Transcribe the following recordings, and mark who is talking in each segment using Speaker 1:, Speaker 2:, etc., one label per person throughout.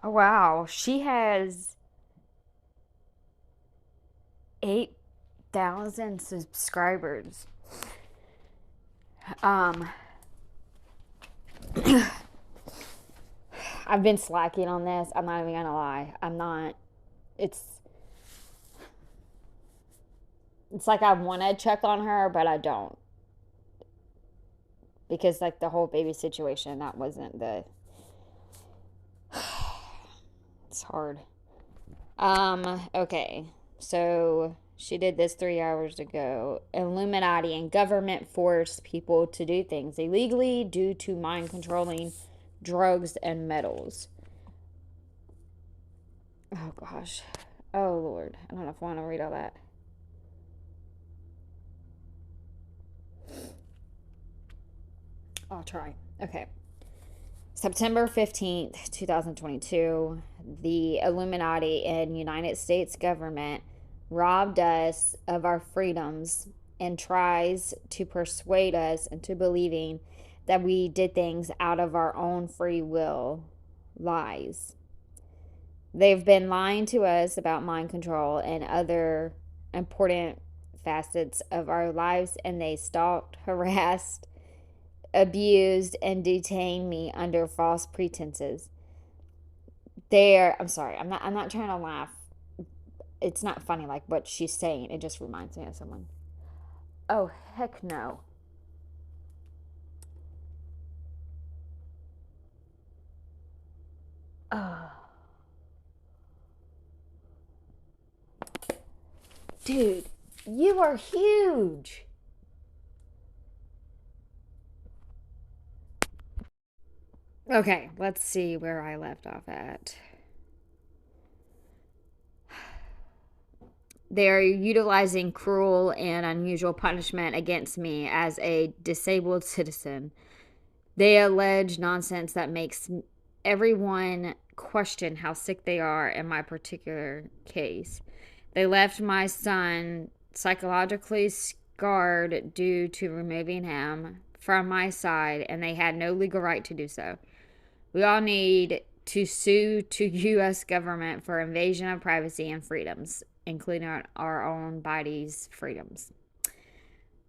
Speaker 1: Oh, wow. She has 8,000 subscribers. Um, I've been slacking on this. I'm not even gonna lie. I'm not. It's it's like I want to check on her, but I don't, because like the whole baby situation, that wasn't the. It's hard. Okay. So she did this 3 hours ago. Illuminati and government force people to do things illegally due to mind controlling drugs and metals. Oh gosh. Oh Lord. I don't know if I want to read all that. I'll try. Okay. September 15th, 2022, the Illuminati and United States government robbed us of our freedoms and tries to persuade us into believing that we did things out of our own free will. Lies. They've been lying to us about mind control and other important facets of our lives, and they stalked, harassed, abused, and detained me under false pretenses. I'm sorry, I'm not trying to laugh. It's not funny like what she's saying. It just reminds me of someone. Oh, heck no. Oh, dude, you are huge. Okay, let's see where I left off at. They are utilizing cruel and unusual punishment against me as a disabled citizen. They allege nonsense that makes everyone question how sick they are in my particular case. They left my son psychologically scarred due to removing him from my side, and they had no legal right to do so. We all need to sue to U.S. government for invasion of privacy and freedoms, including our own body's freedoms.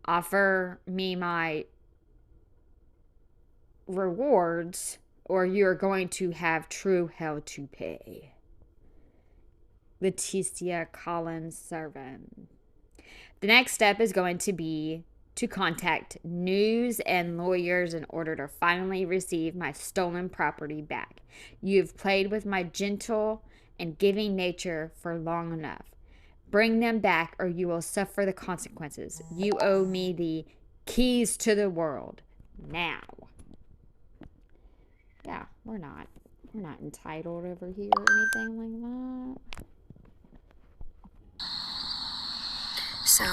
Speaker 1: Offer me my rewards, or you're going to have true hell to pay. Leticia Collins Servan. The next step is going to be to contact news and lawyers in order to finally receive my stolen property back. You've played with my gentle and giving nature for long enough. Bring them back, or you will suffer the consequences. You owe me the keys to the world now. Yeah, we're not entitled over here or anything like that.
Speaker 2: So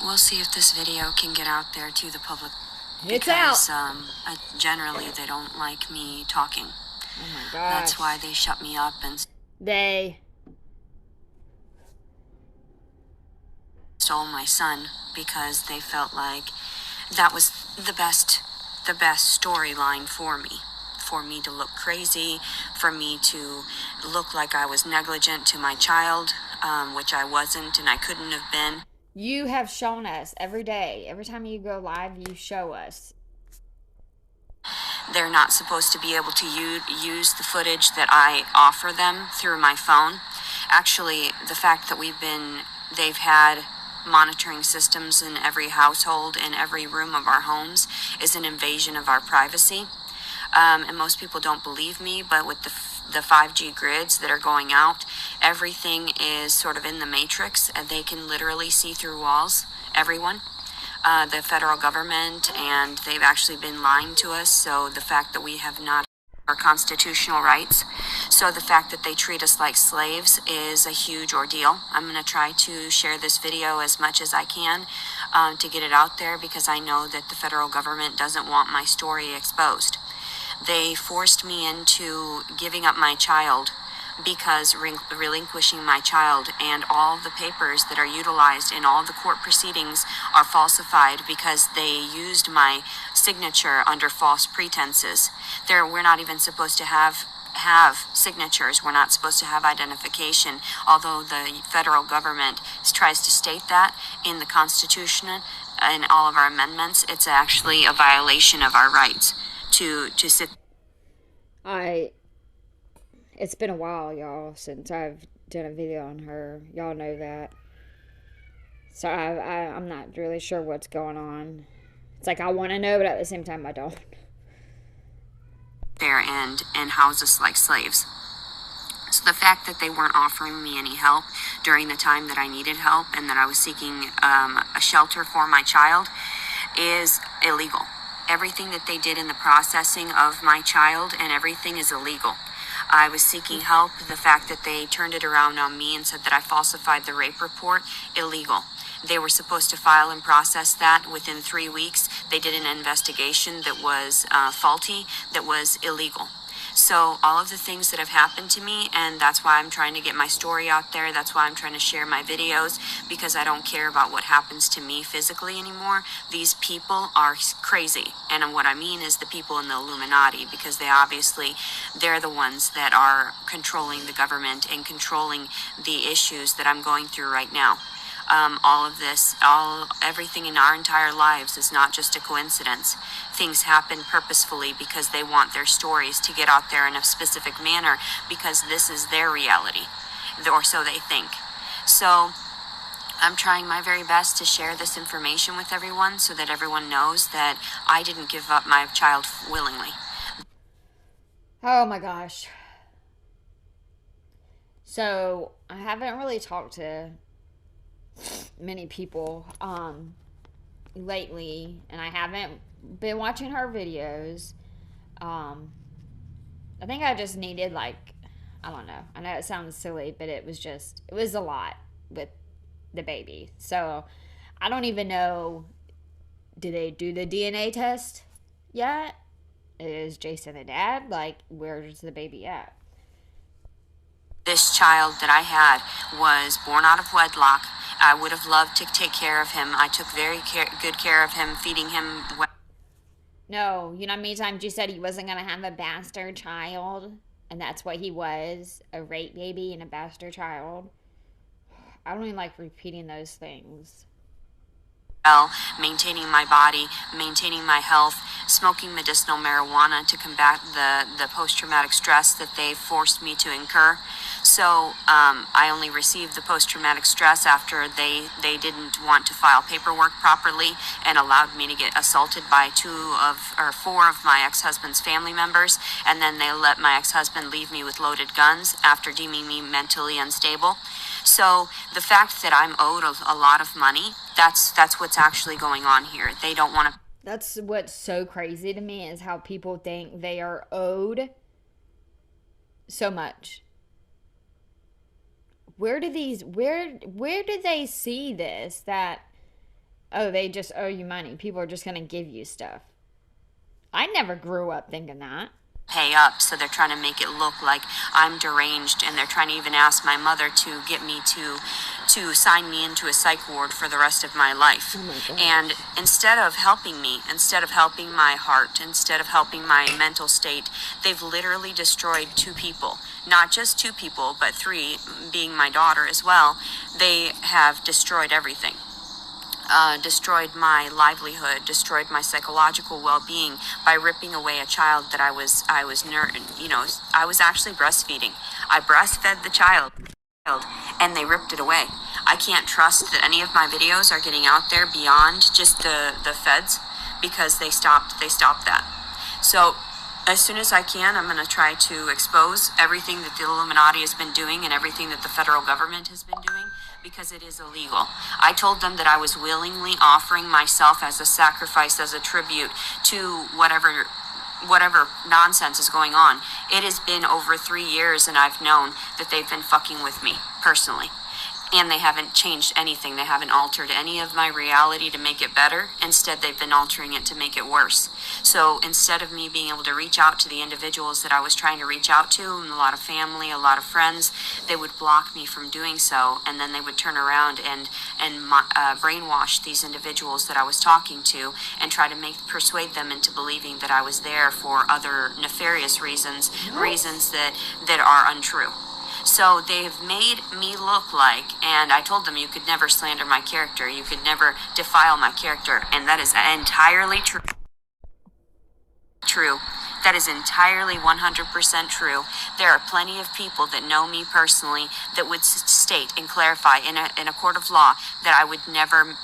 Speaker 2: we'll see if this video can get out there to the public.
Speaker 1: It's
Speaker 2: because,
Speaker 1: out.
Speaker 2: Generally they don't like me talking.
Speaker 1: Oh my gosh.
Speaker 2: That's why they shut me up and
Speaker 1: They
Speaker 2: stole my son, because they felt like that was the best storyline for me to look crazy, for me to look like I was negligent to my child, which I wasn't and I couldn't have been.
Speaker 1: You have shown us every day. Every time you go live, you show us.
Speaker 2: They're not supposed to be able to use the footage that I offer them through my phone. Actually, the fact that they've had monitoring systems in every household, in every room of our homes, is an invasion of our privacy. And most people don't believe me, but with the 5G grids that are going out, everything is sort of in the matrix, and they can literally see through walls, everyone. The federal government, and they've actually been lying to us, so the fact that we have not our constitutional rights, so the fact that they treat us like slaves is a huge ordeal. I'm going to try to share this video as much as I can to get it out there, because I know that the federal government doesn't want my story exposed. They forced me into giving up my child, because relinquishing my child, and all the papers that are utilized in all the court proceedings are falsified, because they used my signature under false pretenses. We're not even supposed to have have signatures. We're not supposed to have identification, although the federal government tries to state that in the Constitution and all of our amendments. It's actually a violation of our rights to sit.
Speaker 1: It's been a while, y'all, since I've done a video on her. Y'all know that. So I'm not really sure what's going on. It's like I want to know, but at the same time I don't.
Speaker 2: There and house us like slaves. So the fact that they weren't offering me any help during the time that I needed help and that I was seeking a shelter for my child is illegal. Everything that they did in the processing of my child and everything is illegal. I was seeking help. The fact that they turned it around on me and said that I falsified the rape report, illegal. They were supposed to file and process that within 3 weeks. They did an investigation that was faulty, that was illegal. So all of the things that have happened to me, and that's why I'm trying to get my story out there. That's why I'm trying to share my videos, because I don't care about what happens to me physically anymore. These people are crazy. And what I mean is the people in the Illuminati, because they're the ones that are controlling the government and controlling the issues that I'm going through right now. All of this, everything in our entire lives is not just a coincidence. Things happen purposefully because they want their stories to get out there in a specific manner, because this is their reality, or so they think. So I'm trying my very best to share this information with everyone so that everyone knows that I didn't give up my child willingly.
Speaker 1: Oh my gosh. So I haven't really talked to many people lately, and I haven't been watching her videos. I think I just needed, like, I don't know, I know it sounds silly, but it was a lot with the baby. So I don't even know, do they do the DNA test yet? Is Jason a dad? Like, where's the baby at?
Speaker 2: This child that I had was born out of wedlock. I would have loved to take care of him. I took very good care of him, feeding him.
Speaker 1: No, you know how many times you said he wasn't going to have a bastard child? And that's what he was, a rape baby and a bastard child. I don't even like repeating those things.
Speaker 2: Maintaining my body, maintaining my health, smoking medicinal marijuana to combat the post-traumatic stress that they forced me to incur. So I only received the post-traumatic stress after they didn't want to file paperwork properly and allowed me to get assaulted by 4 of my ex-husband's family members, and then they let my ex-husband leave me with loaded guns after deeming me mentally unstable. So the fact that I'm owed a lot of money, that's what's actually going on here. They don't want to.
Speaker 1: That's what's so crazy to me, is how people think they are owed so much. Where do they see this, that, oh, they just owe you money, people are just going to give you stuff? I never grew up thinking that.
Speaker 2: Pay up, so they're trying to make it look like I'm deranged, and they're trying to even ask my mother to get me to sign me into a psych ward for the rest of my life.
Speaker 1: Oh my God.
Speaker 2: And instead of helping me, instead of helping my heart, instead of helping my mental state, they've literally destroyed 2 people. Not just 2 people, but 3, being my daughter as well. They have destroyed everything. Destroyed my livelihood, destroyed my psychological well-being by ripping away a child that I was actually breastfeeding. I breastfed the child, and they ripped it away. I can't trust that any of my videos are getting out there beyond just the feds, because they stopped that. So as soon as I can, I'm going to try to expose everything that the Illuminati has been doing and everything that the federal government has been doing, because it is illegal. I told them that I was willingly offering myself as a sacrifice, as a tribute to whatever nonsense is going on. It has been over 3 years, and I've known that they've been fucking with me personally. And they haven't changed anything. They haven't altered any of my reality to make it better. Instead, they've been altering it to make it worse. So instead of me being able to reach out to the individuals that I was trying to reach out to, and a lot of family, a lot of friends, they would block me from doing so. And then they would turn around and brainwash these individuals that I was talking to and try to persuade them into believing that I was there for other nefarious reasons, reasons that are untrue. So they've made me look like, and I told them you could never slander my character, you could never defile my character, and that is entirely true. That is entirely 100% true. There are plenty of people that know me personally that would state and clarify in a court of law that I would never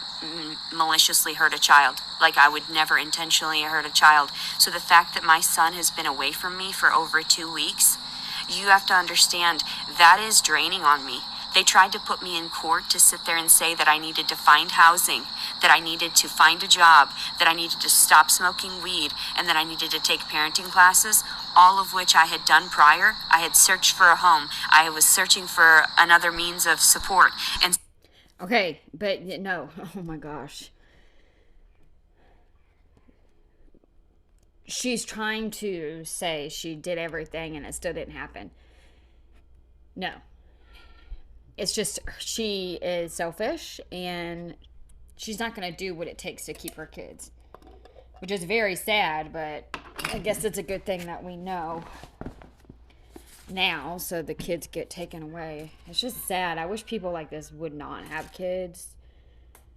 Speaker 2: maliciously hurt a child, like I would never intentionally hurt a child. So the fact that my son has been away from me for over 2 weeks, you have to understand that is draining on me. They tried to put me in court to sit there and say that I needed to find housing, that I needed to find a job, that I needed to stop smoking weed, and that I needed to take parenting classes, all of which I had done prior. I had searched for a home. I was searching for another means of support. And
Speaker 1: Okay, but no. Oh my gosh. She's trying to say she did everything and it still didn't happen. No. It's just she is selfish and she's not going to do what it takes to keep her kids. Which is very sad, but I guess it's a good thing that we know now so the kids get taken away. It's just sad. I wish people like this would not have kids.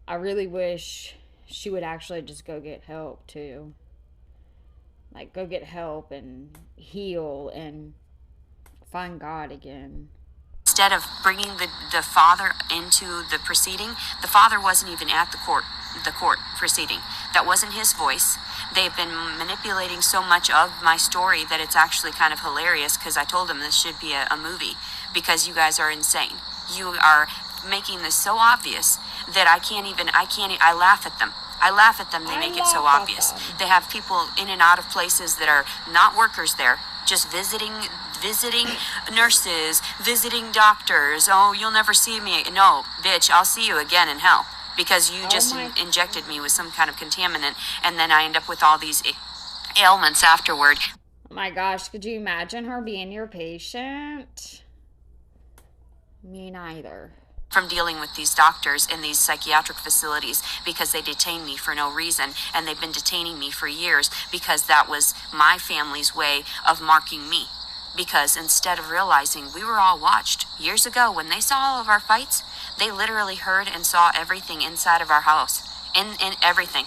Speaker 1: I really wish she would actually just go get help too. Like, go get help and heal and find God again.
Speaker 2: instead of bringing the father into the proceeding, the father wasn't even at the court proceeding. That wasn't his voice. They've been manipulating so much of my story that it's actually kind of hilarious, because I told them this should be a movie, because you guys are insane. You are making this so obvious that I laugh at them. I laugh at them. They make it so obvious. They have people in and out of places that are not workers there, just visiting nurses, visiting doctors. Oh, you'll never see me. No, bitch, I'll see you again in hell, because you just injected me with some kind of contaminant, and then I end up with all these ailments afterward.
Speaker 1: Oh my gosh, could you imagine her being your patient? Me neither.
Speaker 2: From dealing with these doctors in these psychiatric facilities, because they detain me for no reason, and they've been detaining me for years because that was my family's way of marking me. Because instead of realizing we were all watched years ago, when they saw all of our fights, they literally heard and saw everything inside of our house, in everything.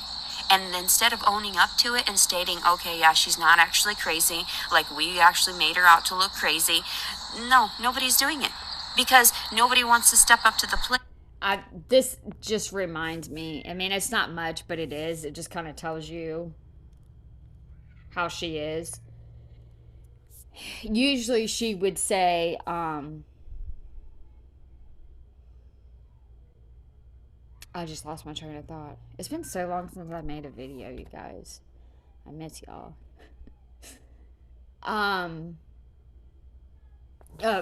Speaker 2: And instead of owning up to it and stating, okay, yeah, she's not actually crazy, like we actually made her out to look crazy, no, nobody's doing it. Because nobody wants to step up to the plate.
Speaker 1: This just reminds me, I mean, it's not much, but it is. It just kind of tells you how she is. Usually she would say, I just lost my train of thought. It's been so long since I made a video, you guys. I miss y'all.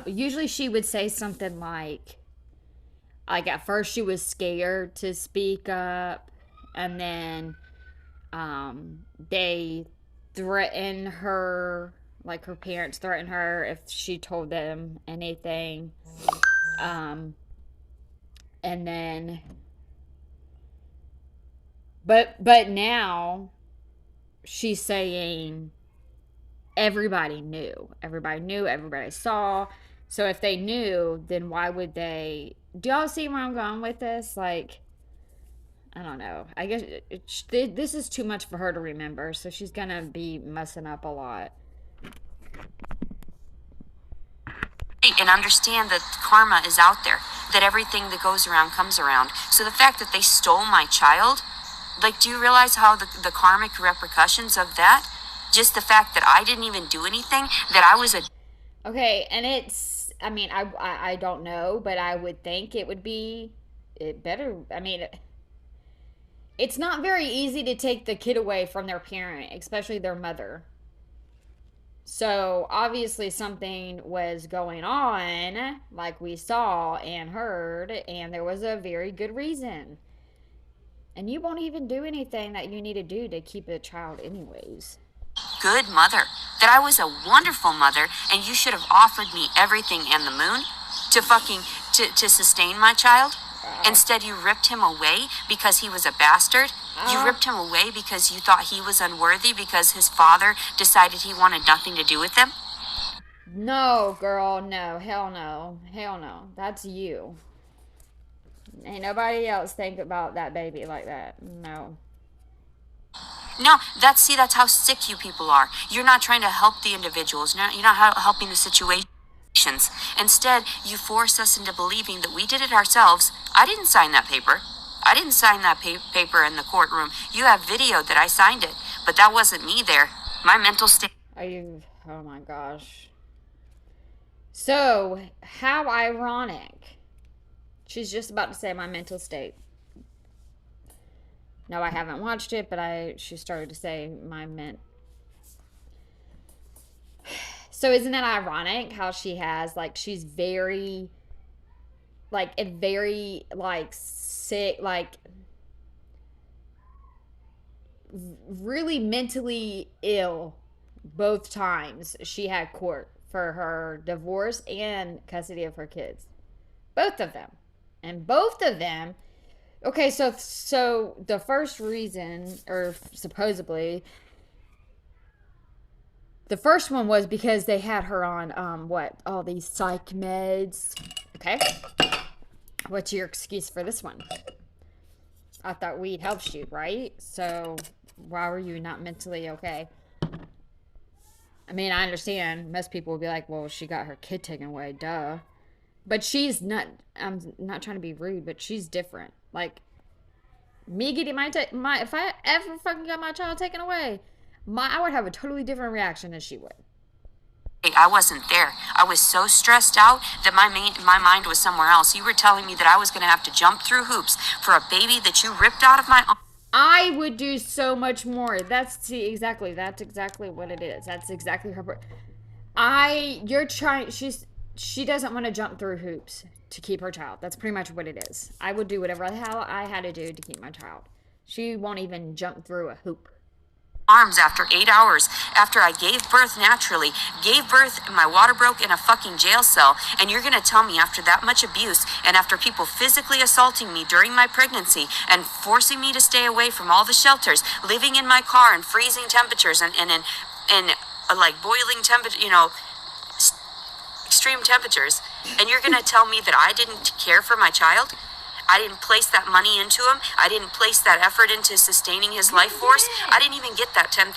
Speaker 1: Usually she would say something like at first she was scared to speak up, and then they threatened her, like her parents threatened her if she told them anything, and then but now she's saying everybody knew, everybody saw. So if they knew, then why would they? Do y'all see where I'm going with this? Like, I don't know. I guess this is too much for her to remember, so she's gonna be messing up a lot.
Speaker 2: And understand that karma is out there, that everything that goes around comes around. So the fact that they stole my child, like, do you realize how the karmic repercussions of that? Just the fact that I didn't even do anything, that I was a...
Speaker 1: Okay, and it's, I mean, I don't know, but I would think it would be better. I mean, it's not very easy to take the kid away from their parent, especially their mother. So obviously something was going on, like we saw and heard, and there was a very good reason. And you won't even do anything that you need to do to keep a child, anyways.
Speaker 2: Good mother, that I was a wonderful mother, and you should have offered me everything and the moon to fucking to sustain my child. Instead, you ripped him away because he was a bastard. You ripped him away because you thought he was unworthy because his father decided he wanted nothing to do with him.
Speaker 1: No, girl, no, hell no, hell no. That's you. Ain't nobody else think about that baby like that. No.
Speaker 2: No, that's how sick you people are. You're not trying to help the individuals. You're not helping the situations. Instead, you force us into believing that we did it ourselves. I didn't sign that paper. I didn't sign that paper in the courtroom. You have video that I signed it, but that wasn't me there. My mental state.
Speaker 1: Are you? Oh my gosh. So, how ironic. She's just about to say my mental state. No, I haven't watched it, but she started to say my ment. So isn't it ironic how she has, like, she's very, like, a very, like, sick, like, really mentally ill both times she had court for her divorce and custody of her kids. Both of them. And both of them. Okay, so the first reason, or supposedly, the first one was because they had her on all these psych meds. Okay, what's your excuse for this one? I thought weed helps you, right? So why were you not mentally okay? I mean, I understand most people would be like, well, she got her kid taken away, duh. But she's not, I'm not trying to be rude, but she's different. Like, me getting if I ever fucking got my child taken away, I would have a totally different reaction than she would.
Speaker 2: I wasn't there. I was so stressed out that my mind was somewhere else. You were telling me that I was going to have to jump through hoops for a baby that you ripped out of my arms.
Speaker 1: I would do so much more. That's exactly what it is. That's exactly her. She doesn't want to jump through hoops to keep her child. That's pretty much what it is. I would do whatever the hell I had to do to keep my child. She won't even jump through a hoop.
Speaker 2: Arms after 8 hours after I gave birth naturally, my water broke in a fucking jail cell, and you're gonna tell me after that much abuse and after people physically assaulting me during my pregnancy and forcing me to stay away from all the shelters, living in my car in freezing temperatures and in like boiling temperature, extreme temperatures, and you're gonna tell me that I didn't care for my child? I didn't place that money into him. I didn't place that effort into sustaining his life force. I didn't even get that $10,000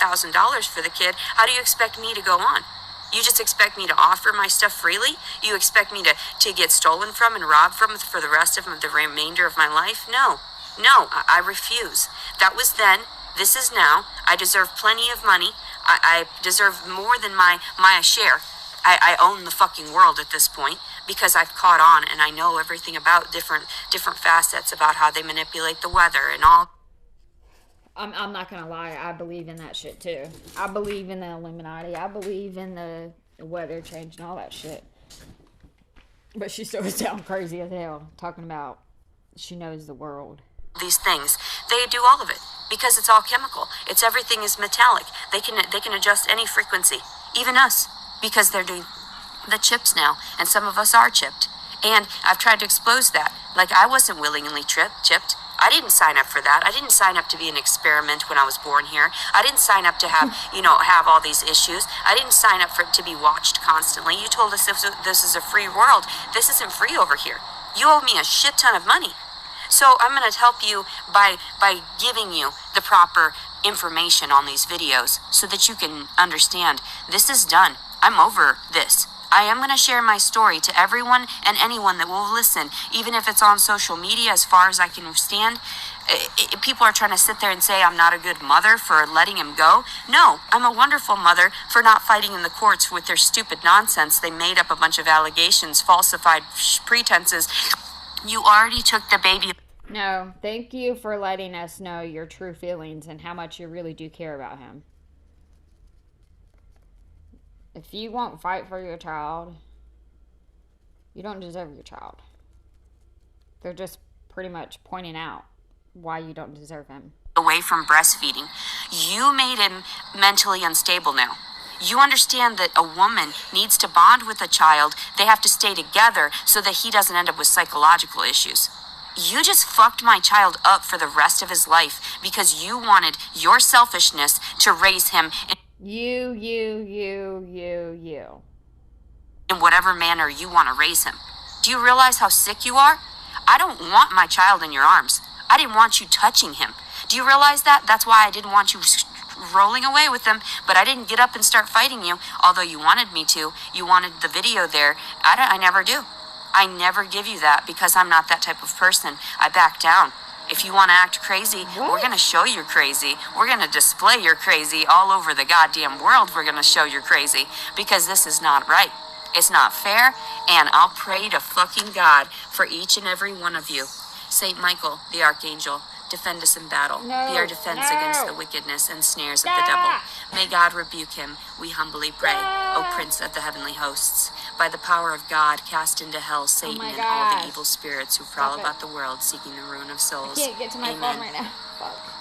Speaker 2: for the kid. How do you expect me to go on? You just expect me to offer my stuff freely? You expect me to get stolen from and robbed from for the rest of the remainder of my life? No. I refuse. That was then. This is now. I deserve plenty of money. I deserve more than my share. I own the fucking world at this point because I've caught on and I know everything about different facets about how they manipulate the weather and all.
Speaker 1: I'm not gonna lie, I believe in that shit too. I believe in the Illuminati. I believe in the weather change and all that shit. But she still sounds crazy as hell talking about she knows the world.
Speaker 2: These things, they do all of it because it's all chemical. Everything is metallic. They can adjust any frequency, even us. Because they're doing the chips now, and some of us are chipped. And I've tried to expose that. Like, I wasn't willingly chipped. I didn't sign up for that. I didn't sign up to be an experiment when I was born here. I didn't sign up to have, have all these issues. I didn't sign up for it to be watched constantly. You told us this is a free world. This isn't free over here. You owe me a shit ton of money. So I'm going to help you by giving you the proper information on these videos so that you can understand this is done. I'm over this. I am going to share my story to everyone and anyone that will listen, even if it's on social media as far as I can stand. People are trying to sit there and say I'm not a good mother for letting him go. No, I'm a wonderful mother for not fighting in the courts with their stupid nonsense. They made up a bunch of allegations, falsified pretenses. You already took the baby.
Speaker 1: No, thank you for letting us know your true feelings and how much you really do care about him. If you won't fight for your child, you don't deserve your child. They're just pretty much pointing out why you don't deserve him.
Speaker 2: Away from breastfeeding. You made him mentally unstable now. You understand that a woman needs to bond with a child. They have to stay together so that he doesn't end up with psychological issues. You just fucked my child up for the rest of his life because you wanted your selfishness to raise him
Speaker 1: You.
Speaker 2: in whatever manner you want to raise him. Do you realize how sick you are? I don't want my child in your arms. I didn't want you touching him. Do you realize that? That's why I didn't want you rolling away with him, but I didn't get up and start fighting you, although you wanted me to. You wanted the video there. I never do. I never give you that because I'm not that type of person. I back down. If you want to act crazy, we're going to show you're crazy. We're going to display you're crazy all over the goddamn world. We're going to show you're crazy because this is not right. It's not fair, and I'll pray to fucking God for each and every one of you. Saint Michael, the Archangel, defend us in battle. Be our defense against the wickedness and snares of the devil. May God rebuke him, we humbly pray, O Prince of the heavenly hosts. By the power of God, cast into hell Satan and all the evil spirits who prowl about the world seeking the ruin of souls.
Speaker 1: I can't get to my phone right now. Fuck.